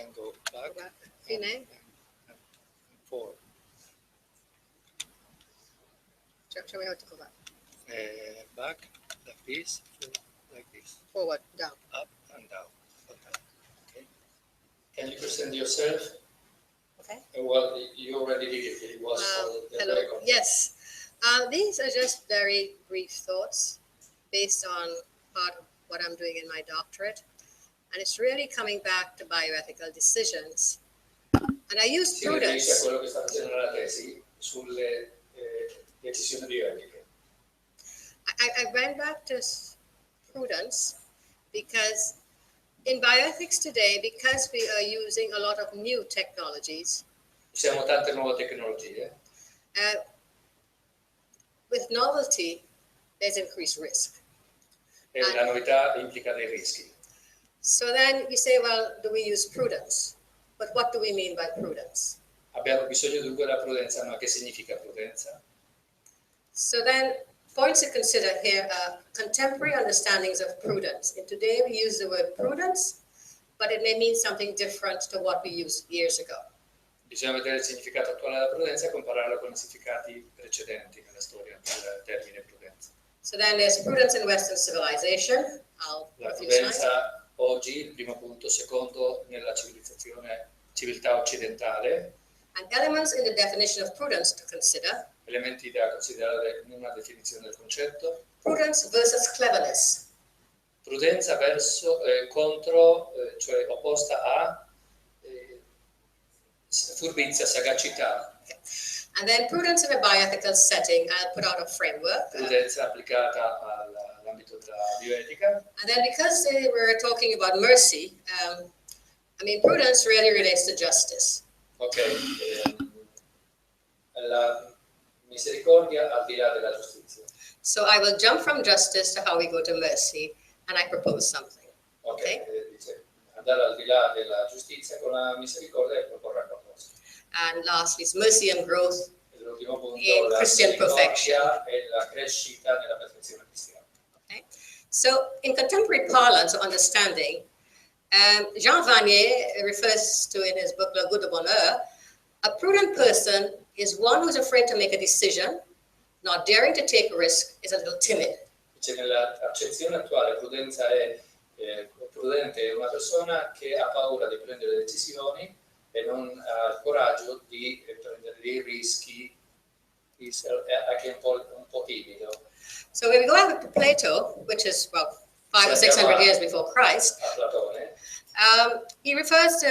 can go back. Fine. And forward. Show me how to go back. Back, like this, like this. Forward, down. Up and down. Okay. Can you present yourself? Okay. Well, you already did it. It was the Hello. record. Yes. These are just very brief thoughts based on part of what I'm doing in my doctorate. And it's really coming back to bioethical decisions. And I use Si riferisce a prudence. quello che sta facendo nella tesi sulle decisioni bioetiche. I went back to prudence because in bioethics today, because we are using a lot of new technologies, Usiamo tante nuove tecnologie. with novelty, there's increased risk. E la novità implica dei rischi. So then you say, well, do we use prudence? But what do we mean by prudence? Abbiamo bisogno dunque della prudenza, ma che significa prudenza? So then points to consider here are contemporary understandings of prudence. And today we use the word prudence, but it may mean something different to what we used years ago. Bisogna vedere il significato attuale della prudenza e compararlo con i significati precedenti nella storia del termine prudenza. So then there's prudence in Western civilization. La prudenza oggi, il primo punto, secondo nella civiltà occidentale. And elements in the definition of prudence to consider. Elementi da considerare in una definizione del concetto. Prudence versus cleverness. Prudenza contro, cioè opposta a furbizia, sagacità. Okay. And then prudence in a bioethical setting, I'll put out a framework. Prudenza applicata all'ambito della bioetica. And then because we're talking about mercy, I mean, prudence really relates to justice. Ok, la misericordia al di là della giustizia. So I will jump from justice to how we go to mercy, and I propose something. Ok, Okay. dice andare al di là della giustizia con la misericordia e proporre qualcosa. And lastly, is mercy and growth L'ultimo punto, in la Christian perfection. misericordia e la crescita nella perfezione cristiana. Okay. So in contemporary parlance or understanding, Jean Vanier refers to in his book Le Goût de Bonheur, a prudent person is one who's afraid to make a decision, not daring to take a risk, is a little timid. Dice nell'accezione attuale prudenza prudente è una persona che ha paura di prendere decisioni e non ha il coraggio di prendere dei rischi, anche un po' timido. So when we go back to Plato, which is about 500 or 600 years before Christ, A Platone, he refers to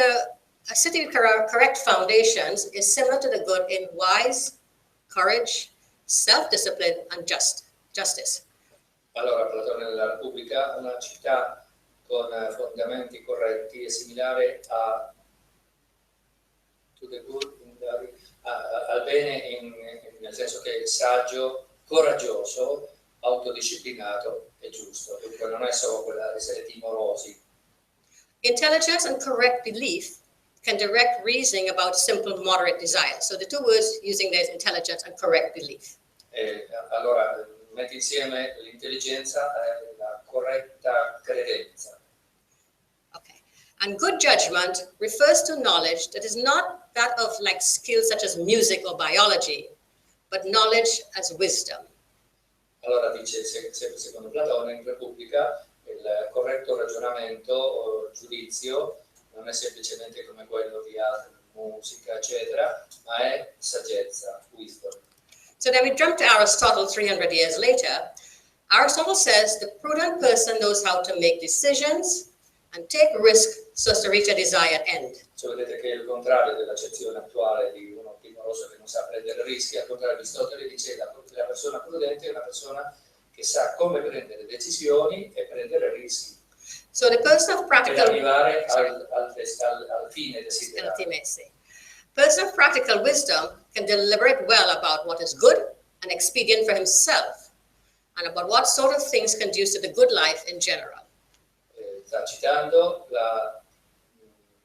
a city with correct foundations is similar to the good in wise, courage, self-discipline, and justice. allora Platone nella Repubblica, una città con fondamenti corretti è similare al bene nel senso che è saggio, coraggioso, autodisciplinato e giusto. Dunque non è solo quella di essere timorosi. Intelligence and correct belief can direct reasoning about simple, moderate desires. So the two words using there is intelligence and correct belief. Allora metti insieme l'intelligenza e la corretta credenza. Okay. And good judgment refers to knowledge that is not that of like skills such as music or biology, but knowledge as wisdom. Allora dice, sempre secondo Platone, in Repubblica, il corretto ragionamento o giudizio non è semplicemente come quello di arte, musica, eccetera, ma è saggezza, wisdom. So then we jump to Aristotle 300 years later. Aristotle says the prudent person knows how to make decisions and take risk so as to reach a desired end. Cioè, vedete che è il contrario dell'accezione attuale di uno timoroso che non sa prendere rischi. Al contrario, Aristotele dice che la persona prudente è una persona che sa come prendere decisioni e prendere rischi. So the person of Per practical arrivare al fine desiderato. Person of practical wisdom can deliberate well about what is good and expedient for himself and about what sort of things conduce to the good life in general. Sta citando la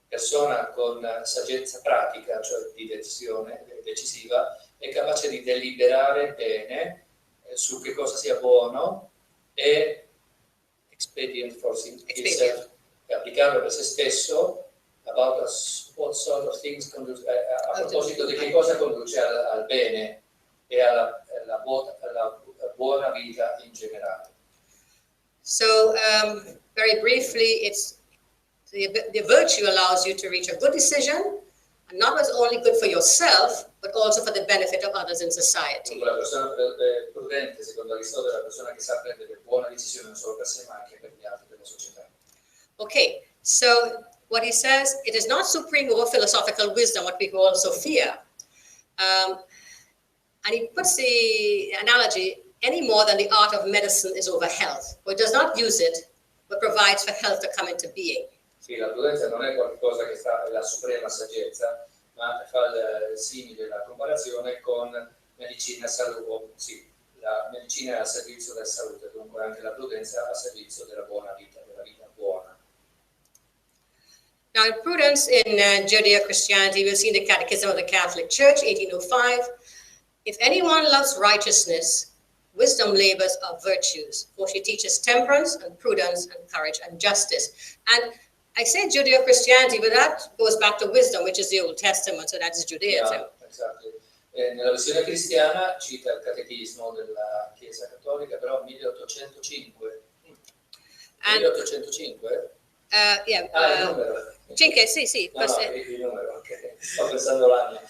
persona con saggezza pratica, cioè di decisione decisiva, è capace di deliberare bene su che cosa sia buono e expedient for himself, e applicarlo per se stesso about things a proposito di che cosa conduce al bene e alla buona vita in generale. So, very briefly, it's the virtue allows you to reach a good decision, and not was only good for yourself, but also for the benefit of others in society. La persona prudente, secondo Aristotele, è la persona che sa prendere buone decisioni non solo per sé, ma anche per gli altri della società. Okay, so what he says, it is not supreme over philosophical wisdom, what we call Sophia. And he puts the analogy, any more than the art of medicine is over health, or it does not use it, but provides for health to come into being. Sì, la prudenza non è qualcosa che sta la suprema saggezza, ma fa simile la comparazione con medicina, sì, la medicina è al servizio della salute, dunque anche la prudenza al servizio della buona vita, della vita buona. Now, prudence in Judeo-Christianity, we'll see in the Catechism of the Catholic Church, 1805, if anyone loves righteousness, wisdom labors are virtues, for she teaches temperance and prudence and courage and justice. And I say Judeo-Christianity, but that goes back to wisdom, which is the Old Testament, so that's Judaism. Yeah, exactly. Nella versione cristiana cita il catechismo della Chiesa Cattolica, però 1805. 1805? Yeah. Il numero. Cinque, sì. No, il numero, ok. Sto pensando l'anno.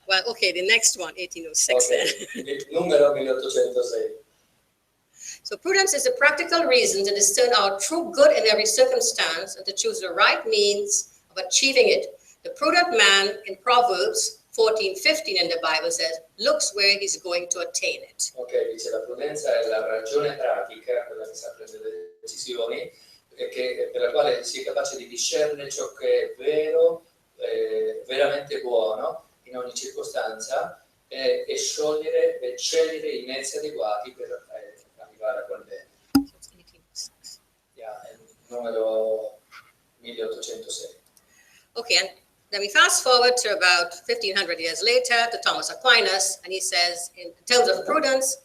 Well, okay, the next one, 1806 okay. then. Il numero 1806. So prudence is the practical reason to discern our true good in every circumstance and to choose the right means of achieving it. The prudent man in Proverbs 14:15 in the Bible says, looks where he's going to attain it. Ok, dice la prudenza è la ragione pratica, quella che sa prendere le decisioni, per la quale si è capace di discernere ciò che è vero, veramente buono in ogni circostanza e scegliere i mezzi adeguati per arrivare a quel bene. Yeah, è il numero 1806. Okay, and then we fast forward to about 1500 years later to Thomas Aquinas, and he says, in terms of prudence,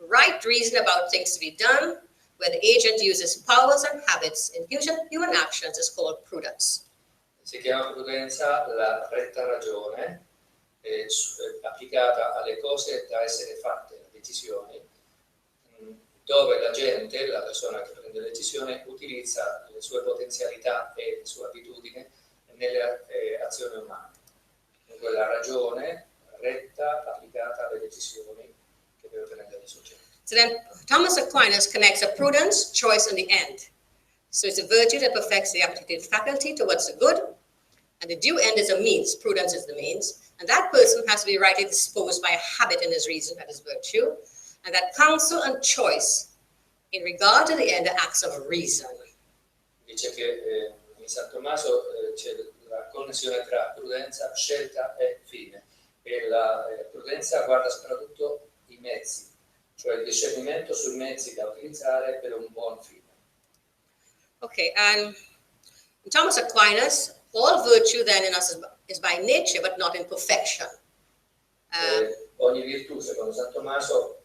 right reason about things to be done, where the agent uses powers and habits in human actions is called prudence. Si chiama prudenza la retta ragione applicata alle cose da essere fatte, le decisioni, dove la gente, la persona che prende le decisioni, utilizza le sue potenzialità e le sue abitudini nelle azioni umane. Dunque la ragione retta applicata alle decisioni che deve prendere il soggetto. So then Thomas Aquinas connects a prudence, choice, and the end. So it's a virtue that perfects the appetitive faculty towards the good, and the due end is a means, prudence is the means, and that person has to be rightly disposed by a habit in his reason, that is virtue, and that counsel and choice in regard to the end are acts of reason. Dice che in San Tommaso c'è la connessione tra prudenza, scelta e fine, e la prudenza guarda soprattutto i mezzi, cioè il discernimento sui mezzi da utilizzare per un buon fine. Okay, and in Thomas Aquinas, all virtue then in us is by nature, but not in perfection. Ogni virtù, secondo San Tommaso,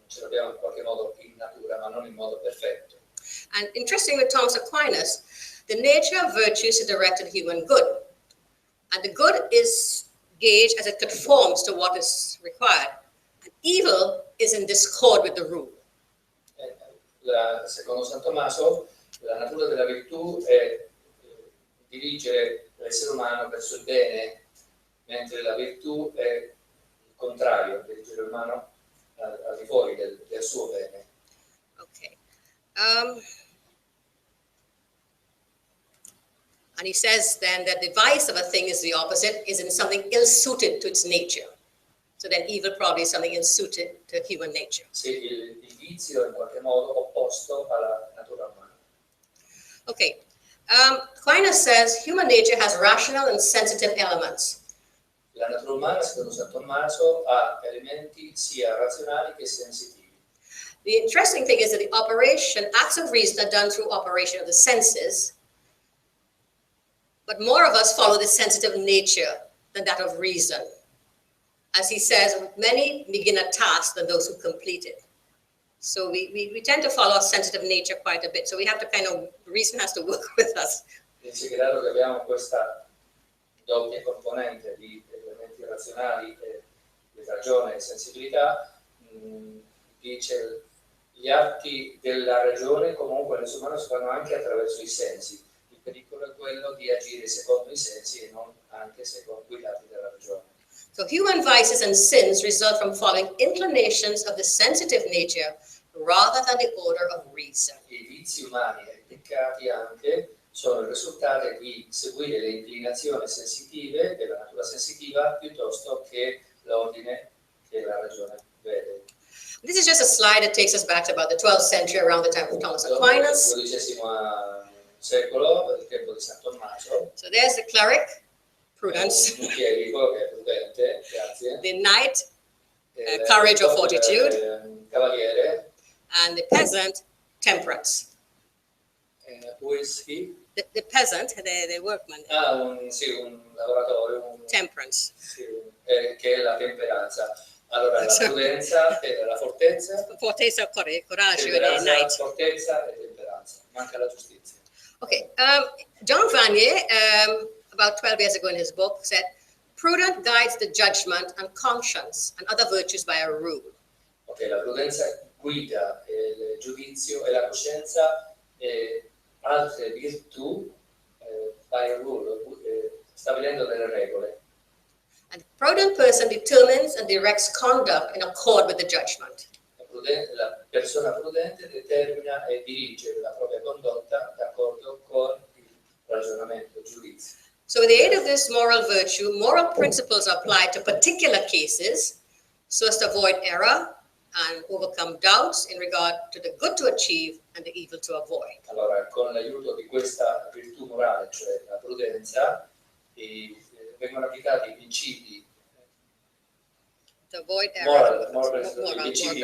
ce l'abbiamo in qualche modo in natura, ma non in modo perfetto. And interesting with Thomas Aquinas, the nature of virtue is directed to human good. And the good is gauged as it conforms to what is required. And evil is in discord with the rule. Secondo San Tommaso, la natura della virtù è dirigere l'essere umano verso il bene, mentre la virtù è il contrario, dirigere l'umano al di fuori del suo bene. Okay. And he says then that the vice of a thing is the opposite, is in something ill-suited to its nature. So then evil probably is something ill-suited to human nature. Sì, il vizio è in qualche modo opposto alla natura umana. Okay. Aquinas says human nature has rational and sensitive elements. La natura umana, secondo San Tommaso, ha elementi sia razionali che sensitivi. The interesting thing is that the acts of reason are done through operation of the senses, but more of us follow the sensitive nature than that of reason. As he says, many begin a task than those who complete it. So we tend to follow our sensitive nature quite a bit. So we have to reason has to work with us. Dice che dato che abbiamo questa doppia componente di elementi razionali e di ragione e sensibilità, dice gli atti della ragione comunque l'essere umano si fanno anche attraverso i sensi. Il pericolo è quello di agire secondo i sensi e non anche secondo i dati della ragione. So human vices and sins result from following inclinations of the sensitive nature rather than the order of reason. I vizi umani e i peccati anche sono il risultato di seguire le inclinazioni sensitive della natura sensitiva piuttosto che l'ordine che la ragione vede. This is just a slide that takes us back to about the 12th century, around the time of Thomas Aquinas. Nel XII secolo, il tempo di San Tommaso. So there's the cleric, Prudence. Un chierico che è prudente, grazie. The knight, courage or fortitude. Cavaliere. And the peasant, temperance. Who is he? The peasant, the workman. Un lavoratore. Temperance. Sì, che è la temperanza. Allora, la prudenza è la fortezza. Fortezza, coraggio, e knight. Fortezza e temperanza. Manca la giustizia. Okay, John Vanier, about 12 years ago in his book, said, prudence guides the judgment and conscience and other virtues by a rule. Ok, la prudenza guida il giudizio e la coscienza e altre virtù by a rule, stabilendo delle regole. And the prudent person determines and directs conduct in accord with the judgment. La persona prudente determina e dirige la propria condotta d'accordo con il ragionamento, il giudizio. So with the aid of this moral virtue, moral principles are applied to particular cases so as to avoid error and overcome doubts in regard to the good to achieve and the evil to avoid. Allora, con l'aiuto di questa virtù morale, cioè la prudenza, vengono applicati i principi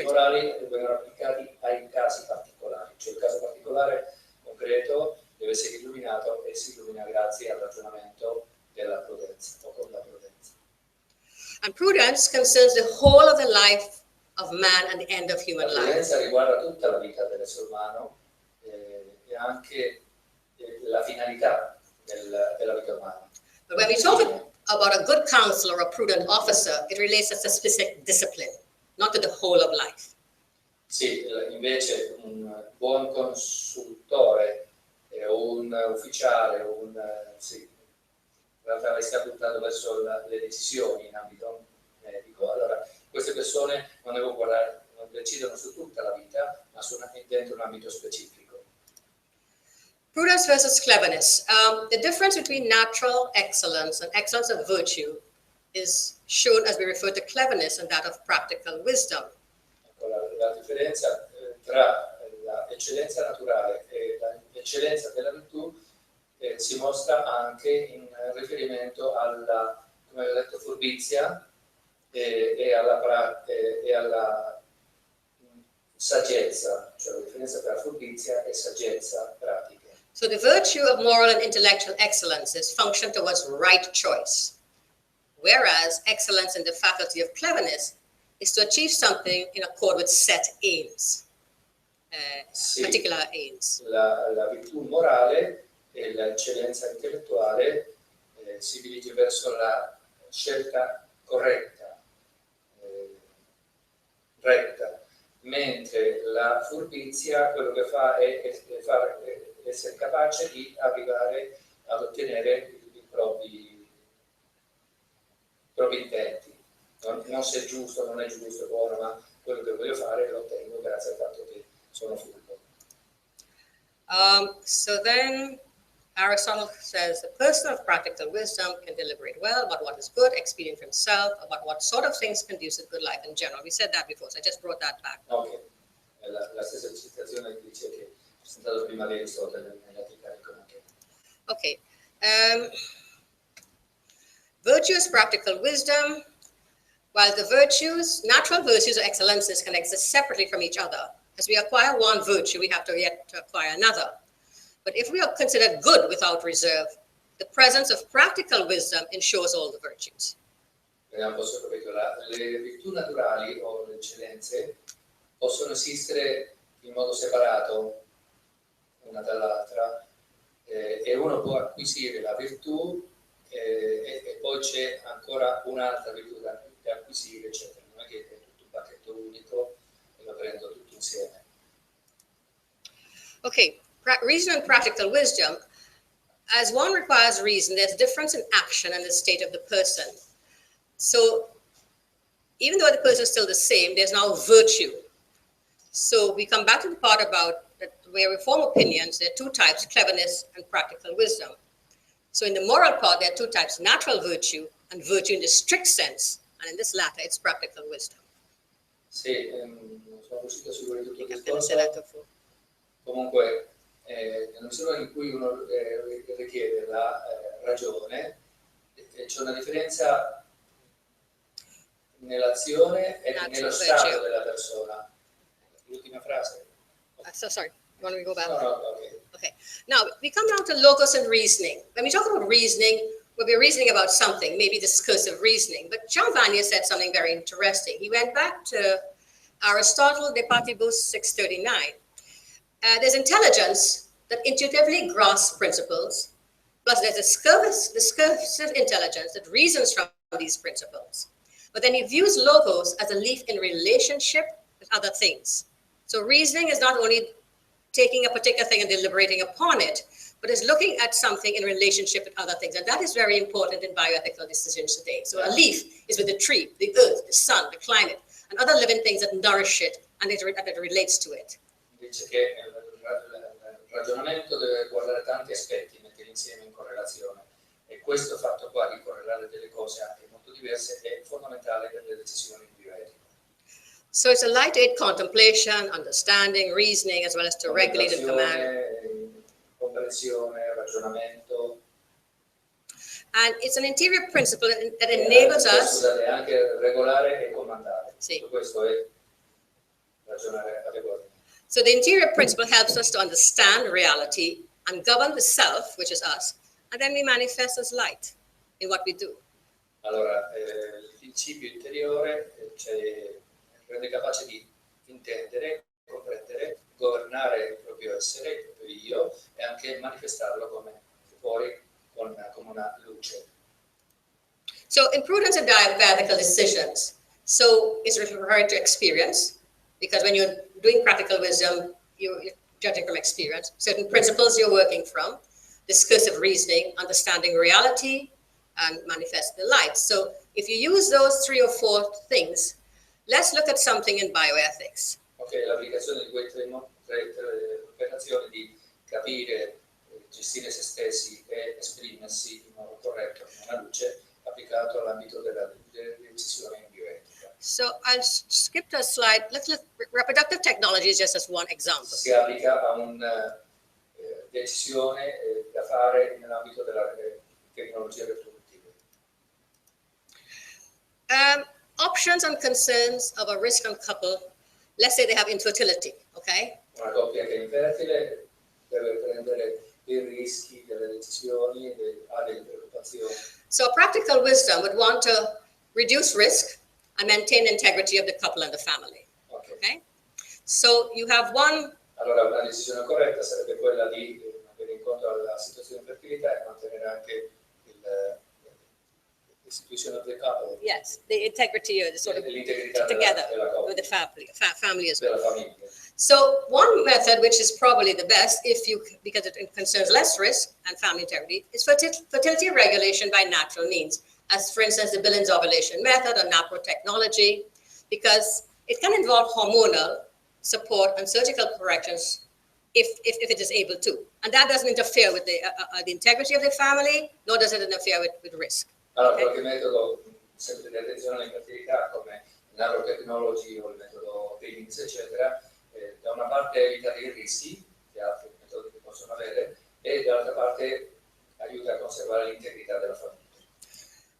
morali vengono applicati ai casi particolari, cioè il caso particolare concreto deve essere illuminato e si illumina grazie al ragionamento della prudenza o con la prudenza. And prudence concerns the whole of the life of man and the end of human life. La prudenza riguarda tutta la vita dell'essere umano e anche la finalità della vita umana. But when we talk about a good counselor or a prudent officer, it relates to a specific discipline, not to the whole of life. Sì, invece un buon consultore, un ufficiale, in realtà lei sta puntando verso le decisioni in ambito medico. Allora, queste persone non decidono su tutta la vita, ma dentro un ambito specifico. Prudence versus cleverness. The difference between natural excellence and excellence of virtue is shown as we refer to cleverness and that of practical wisdom. La differenza tra l'eccellenza naturale e l'eccellenza della virtù si mostra anche in riferimento alla, come ho detto, furbizia e alla saggezza, cioè la differenza tra furbizia e saggezza pratica. So the virtue of moral and intellectual excellences function towards right choice, whereas excellence in the faculty of cleverness is to achieve something in accord with set aims, particular aims. La virtù morale e l'eccellenza intellettuale si dirige verso la scelta corretta, retta, mentre la furbizia quello che fa è essere capace di arrivare ad ottenere i propri intenti. Non se è giusto, non è giusto, buono, ma quello che voglio fare lo ottengo grazie al fatto che sono furbo. So then Aristotle says the person of practical wisdom can deliberate well about what is good, expedient for himself, about what sort of things conduce to good life in general. We said that before, so I just brought that back. Ok, la stessa citazione che dice che è stato prima di Aristotele nell'Etica economica. Okay. Virtuous practical wisdom. While the virtues, natural virtues or excellences can exist separately from each other. As we acquire one virtue, we have to yet to acquire another. But if we are considered good without reserve, the presence of practical wisdom ensures all the virtues. Vediamo un po' se ho capito. Le virtù naturali o le eccellenze possono esistere in modo separato una dall'altra e uno può acquisire la virtù e poi c'è ancora un'altra virtù da acquisire, eccetera. Non è che è tutto un pacchetto unico e lo prendo tutto insieme. Okay, reason and practical wisdom. As one requires reason, there's a difference in action and the state of the person. So even though the person is still the same, there's now virtue. So we come back to the part about that where we form opinions. There are two types, cleverness and practical wisdom. So in the moral part, there are two types, natural virtue and virtue in the strict sense. And in this latter, it's practical wisdom. Sì, non sono riuscito a seguire tutto il discorso. Comunque, nella misura in cui uno richiede la ragione, c'è una differenza nell'azione e nello stato della persona. L'ultima frase. So sorry, you want me to go back? No, okay. Okay. Now, we come down to logos and reasoning. When we talk about reasoning, we'll be reasoning about something, maybe discursive reasoning. But Jean Vanier said something very interesting. He went back to Aristotle, De Partibus 639. There's intelligence that intuitively grasps principles, plus there's discursive intelligence that reasons from these principles. But then he views logos as a leaf in relationship with other things. So reasoning is not only taking a particular thing and deliberating upon it, but is looking at something in relationship with other things. And that is very important in bioethical decisions today. So a leaf is with the tree, the earth, the sun, the climate, and other living things that nourish it and that it relates to it. Dice che il ragionamento deve guardare tanti aspetti, metterli insieme in correlazione, e questo fatto qua di correlare delle cose anche molto diverse è fondamentale per le decisioni bioetiche. So it's a light aid contemplation, understanding, reasoning, as well as to regulate and command. Comprensione, ragionamento. And it's an interior principle that enables us. Scusate, anche regolare e comandare. Sì. Questo è ragionare adeguatamente. So the interior principle helps us to understand reality and govern the self, which is us, and then we manifest as light in what we do. Allora, il principio interiore rende capace di intendere, comprendere, governare il proprio essere, il proprio io, e anche manifestarlo come fuori come una luce. So in prudence and bioethical decisions, so it's referred to experience, because when you're doing practical wisdom, you're judging from experience, certain principles you're working from, discursive reasoning, understanding reality, and manifest the light. So if you use those 3 or 4 things, let's look at something in bioethics. Ok, l'applicazione di quelle tre operazioni di capire, gestire se stessi e esprimersi in modo corretto come una luce, applicato all'ambito della decisione in bioetica. So I'll skip a slide. Let's look reproductive technology is just as one example. Si applica a una decisione da fare nell'ambito della tecnologia reproduttiva. Options and concerns of a risk-on couple, let's say they have infertility, okay? Una coppia che è infertile deve prendere i rischi delle decisioni, ha delle preoccupazioni. So practical wisdom would want to reduce risk and maintain integrity of the couple and the family. Okay? So you have one. Allora una decisione corretta sarebbe quella di avere incontro alla situazione di fertilità e mantenere anche l'istituzione del couple. Yes, the integrity of the sort of together with the family as well. So one method, which is probably the best, because it concerns less risk and family integrity, is fertility regulation by natural means, as for instance the Billings ovulation method or NAPRO technology, because it can involve hormonal support and surgical corrections if it is able to, and that doesn't interfere with the integrity of the family, nor does it interfere with risk. Allora, qualche metodo sempre di attenzione all'infertilità come il nanotechnology o il metodo Prudence, eccetera, da una parte evita i rischi che altri metodi che possono avere e dall'altra parte aiuta a conservare l'integrità della famiglia.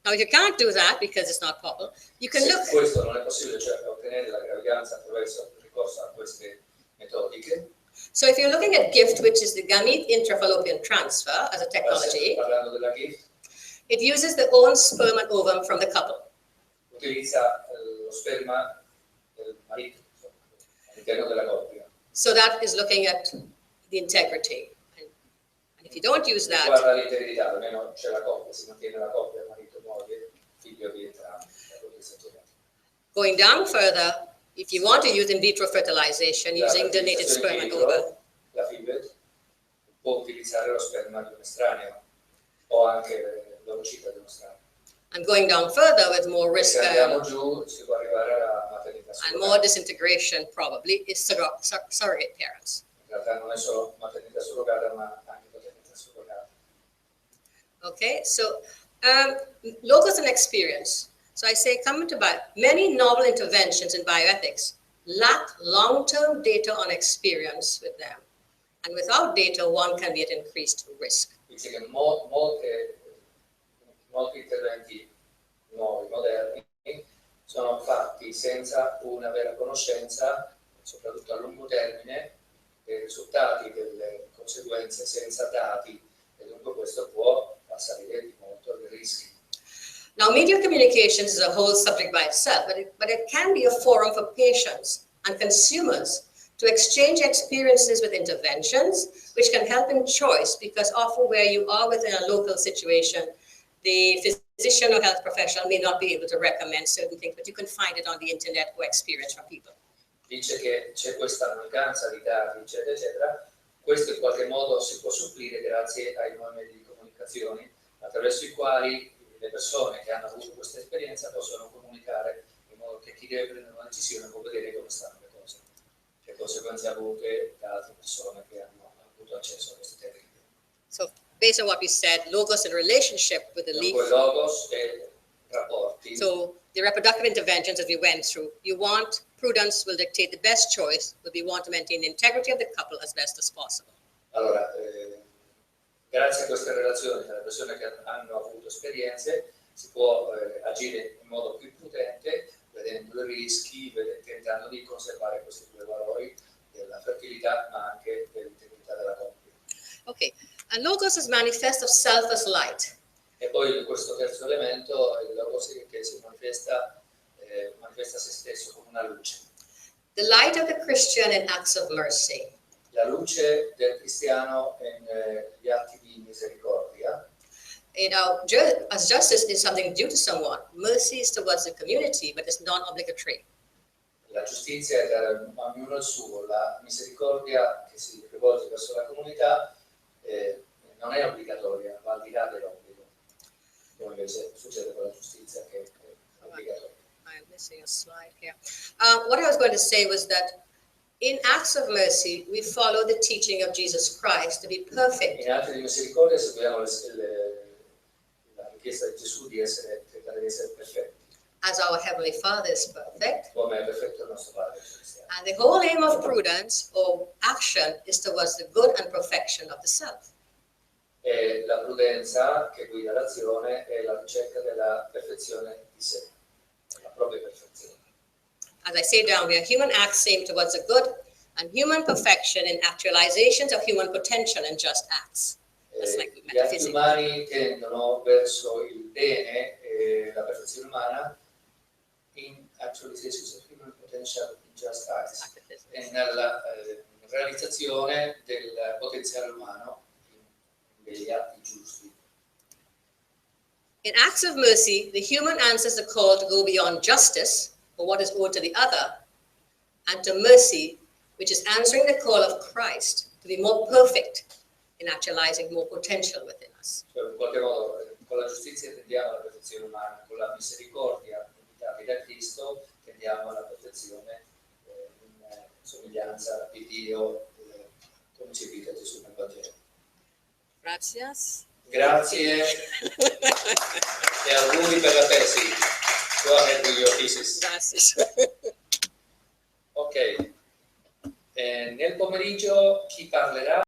Now, if you can't do that because it's not possible, you can look. Questo non è possibile, cioè ottenere la gravidanza attraverso il ricorso a queste metodiche. So if you're looking at GIFT, which is the gamete intrafallopian transfer as a technology, parlando della GIFT, it uses the own sperm and ovum from the couple. Utilizza lo sperma del marito all'interno della coppia. So that is looking at the integrity. And if you don't use that, Guarda l'integrità, almeno c'è la coppia, si mantiene la coppia, marito, moglie, figlio di entrambi. going down further, if you want to use in vitro fertilization using donated sperm and ovum, la FIV può utilizzare lo sperma di un estraneo o anche l'ovocita di uno estraneo. and going down further with more risk Se andiamo giù si può arrivare alla maternità and surrogata. more disintegration probably is surrogate parents. In realtà non è solo maternità surrogata, ma anche paternità surrogata. Okay, so logos and experience. So I say, coming to many novel interventions in bioethics lack long-term data on experience with them. And without data, one can be at increased risk. Dice che molti interventi nuovi, moderni, sono fatti senza una vera conoscenza, soprattutto a lungo termine, dei risultati, delle conseguenze, senza dati, e dunque questo può assalire di molto i rischi. Now, media communications is a whole subject by itself, but it can be a forum for patients and consumers to exchange experiences with interventions, which can help in choice, because often where you are within a local situation, the physician or health professional may not be able to recommend certain things, but you can find it on the internet or experience from people. Dice che c'è questa mancanza di dati, eccetera, eccetera. Questo in qualche modo si può supplire grazie ai nuovi mezzi di comunicazione, attraverso i quali le persone che hanno avuto questa esperienza possono comunicare in modo che chi deve prendere una decisione può vedere come stanno le cose, che conseguenze avute da altre persone che hanno avuto accesso a queste tecniche. So, based on what we said, logos in relationship with the leaf. Logos e rapporti. So, the reproductive interventions that we went through, you want, prudence will dictate the best choice, but we want to maintain the integrity of the couple as best as possible. Allora, grazie a queste relazioni tra le persone che hanno avuto esperienze si può agire in modo più prudente, vedendo i rischi, tentando di conservare questi due valori della fertilità ma anche dell'integrità della coppia. Okay, and logos is manifest of self as light. E poi questo terzo elemento, il logos che si manifesta se stesso come una luce. The light of the Christian in acts of mercy. La luce del cristiano negli atti di misericordia. You know, as justice is something due to someone, mercy is towards the community, but it's non-obligatory. La giustizia è da ognuno il suo, la misericordia che si rivolge verso la comunità non è obbligatoria, ma al di là dell'obbligo, come invece succede con la giustizia che è obbligatoria. I'm missing a slide here. What I was going to say was that in acts of mercy, we follow the teaching of Jesus Christ to be perfect. In atti di misericordia seguiamo la richiesta di Gesù di tentare di essere perfetti. As our Heavenly Father is perfect. Come è perfetto il nostro Padre Celestiale. And the whole aim of prudence or action is towards the good and perfection of the self. E la prudenza che guida l'azione è la ricerca della perfezione di sé, la propria perfezione. As I say down here, human acts aim towards the good and human perfection in actualizations of human potential in just acts. Like gli atti umani tendono verso il bene e la perfezione umana in actualizations of human potential in just acts, e nella realizzazione del potenziale umano in degli atti giusti. In acts of mercy, the human answers the call to go beyond justice or what is owed to the other, and to mercy, which is answering the call of Christ to be more perfect in actualizing more potential within us. Cioè, in qualche modo, con la giustizia tendiamo alla perfezione umana, con la misericordia invitati da Cristo tendiamo alla perfezione in somiglianza di Dio, come ci invita Gesù nel Vangelo. Gracias. Grazie e auguri per la tesi. Go ahead with your thesis. Gracias. Ok. Nel pomeriggio chi parlerà?